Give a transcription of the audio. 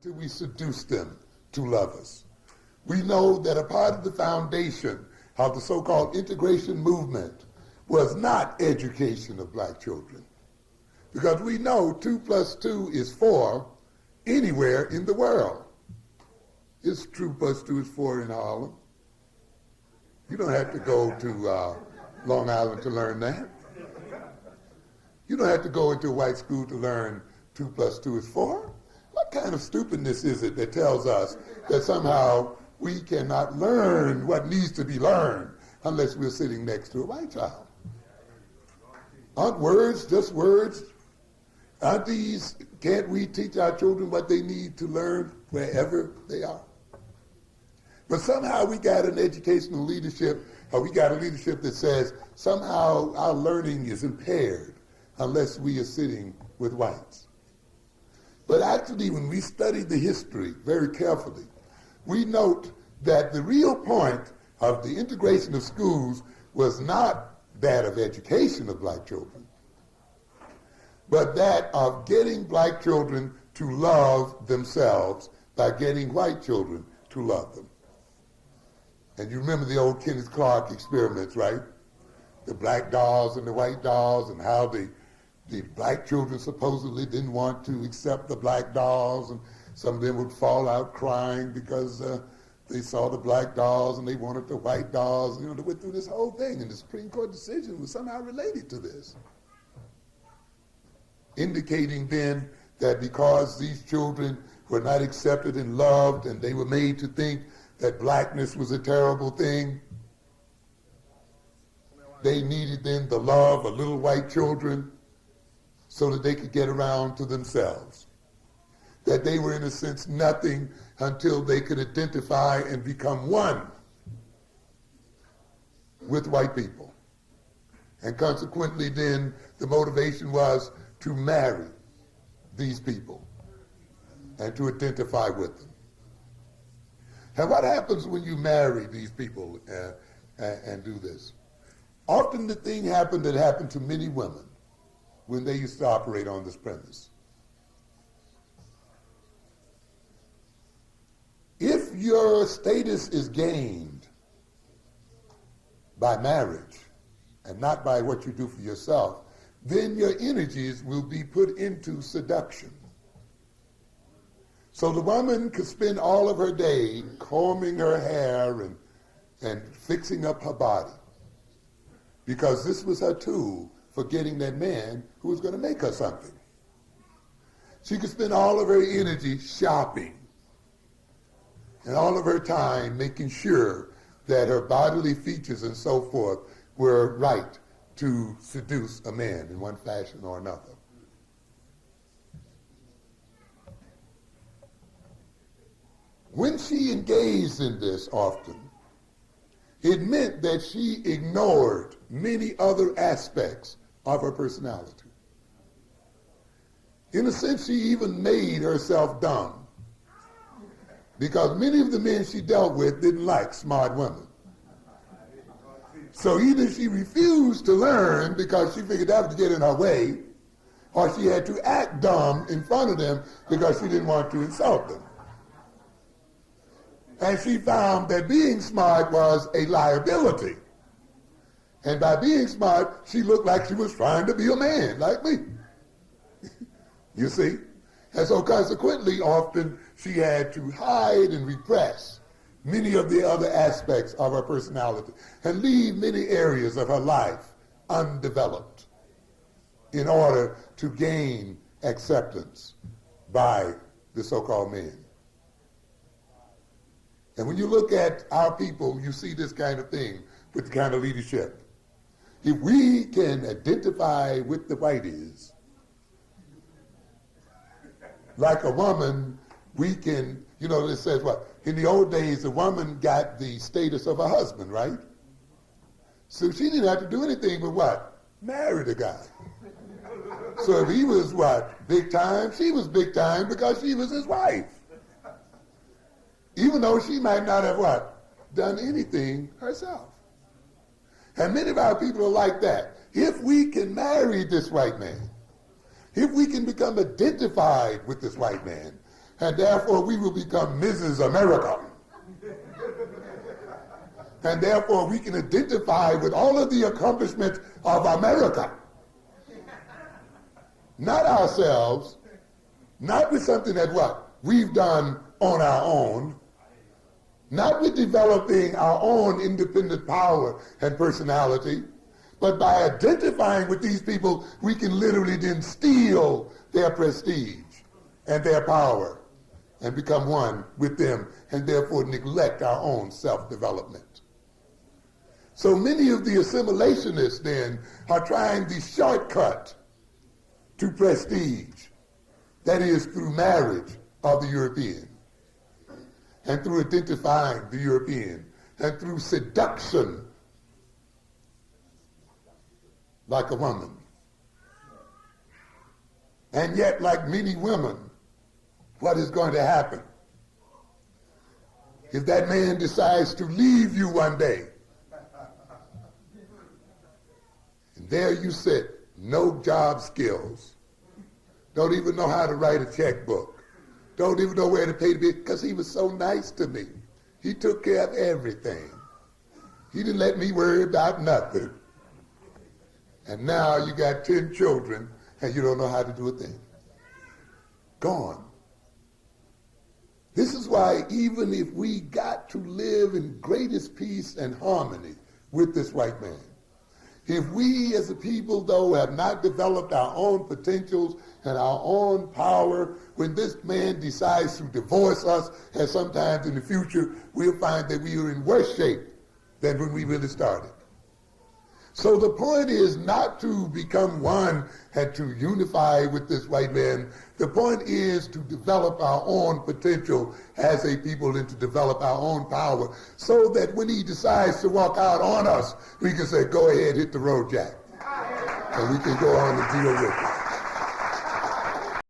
till we seduce them to love us. We know that a part of the foundation of the so-called integration movement was not education of black children. Because we know 2 plus 2 is 4 anywhere in the world. It's 2 plus 2 is 4 in Harlem. You don't have to go to Long Island to learn that. You don't have to go into a white school to learn 2 plus 2 is 4. What kind of stupidness is it that tells us that somehow we cannot learn what needs to be learned unless we're sitting next to a white child? Aren't words just words? Aren't these, can't we teach our children what they need to learn wherever they are? But somehow we got an educational leadership, or we got a leadership that says somehow our learning is impaired unless we are sitting with whites. But actually, when we study the history very carefully, we note that the real point of the integration of schools was not that of education of black children, but that of getting black children to love themselves by getting white children to love them. And you remember the old Kenneth Clark experiments, right? The black dolls and the white dolls, and how the black children supposedly didn't want to accept the black dolls, and some of them would fall out crying because they saw the black dolls and they wanted the white dolls. You know, they went through this whole thing, and the Supreme Court decision was somehow related to this, indicating then that because these children were not accepted and loved, and they were made to think that blackness was a terrible thing, they needed then the love of little white children so that they could get around to themselves. That they were, in a sense, nothing until they could identify and become one with white people. And consequently then, the motivation was to marry these people and to identify with them. And what happens when you marry these people and do this? Often the thing happened that happened to many women when they used to operate on this premise. If your status is gained by marriage and not by what you do for yourself, then your energies will be put into seduction. So the woman could spend all of her day combing her hair and fixing up her body, because this was her tool for getting that man who was going to make her something. She could spend all of her energy shopping and all of her time making sure that her bodily features and so forth were right to seduce a man in one fashion or another. When she engaged in this often, it meant that she ignored many other aspects of her personality. In a sense, she even made herself dumb, because many of the men she dealt with didn't like smart women. So either she refused to learn because she figured that would get in her way, or she had to act dumb in front of them because she didn't want to insult them. And she found that being smart was a liability. And by being smart, she looked like she was trying to be a man, like me. You see? And so consequently, often she had to hide and repress many of the other aspects of her personality and leave many areas of her life undeveloped in order to gain acceptance by the so-called men. And when you look at our people, you see this kind of thing with the kind of leadership. If we can identify with the whiteys, like a woman, we can, you know, it says what? In the old days, the woman got the status of a husband, right? So she didn't have to do anything but what? Marry the guy. So if he was what? Big time, she was big time because she was his wife. Even though she might not have what? Done anything herself. And many of our people are like that. If we can marry this white man, if we can become identified with this white man, and therefore we will become Mrs. America. And therefore we can identify with all of the accomplishments of America. Not ourselves, not with something that what? We've done on our own, not with developing our own independent power and personality, but by identifying with these people, we can literally then steal their prestige and their power and become one with them and therefore neglect our own self-development. So many of the assimilationists then are trying the shortcut to prestige, that is through marriage of the European, and through identifying the European, and through seduction like a woman. And yet, like many women, what is going to happen? If that man decides to leave you one day, and there you sit, no job skills, don't even know how to write a checkbook, don't even know where to pay the bill, because he was so nice to me. He took care of everything. He didn't let me worry about nothing. And now you got 10 children and you don't know how to do a thing. Gone. This is why even if we got to live in greatest peace and harmony with this white man, if we as a people, though, have not developed our own potentials and our own power, when this man decides to divorce us, and sometimes in the future, we'll find that we are in worse shape than when we really started. So the point is not to become one and to unify with this white man. The point is to develop our own potential as a people and to develop our own power so that when he decides to walk out on us, we can say, go ahead, hit the road, Jack. And we can go on and deal with it.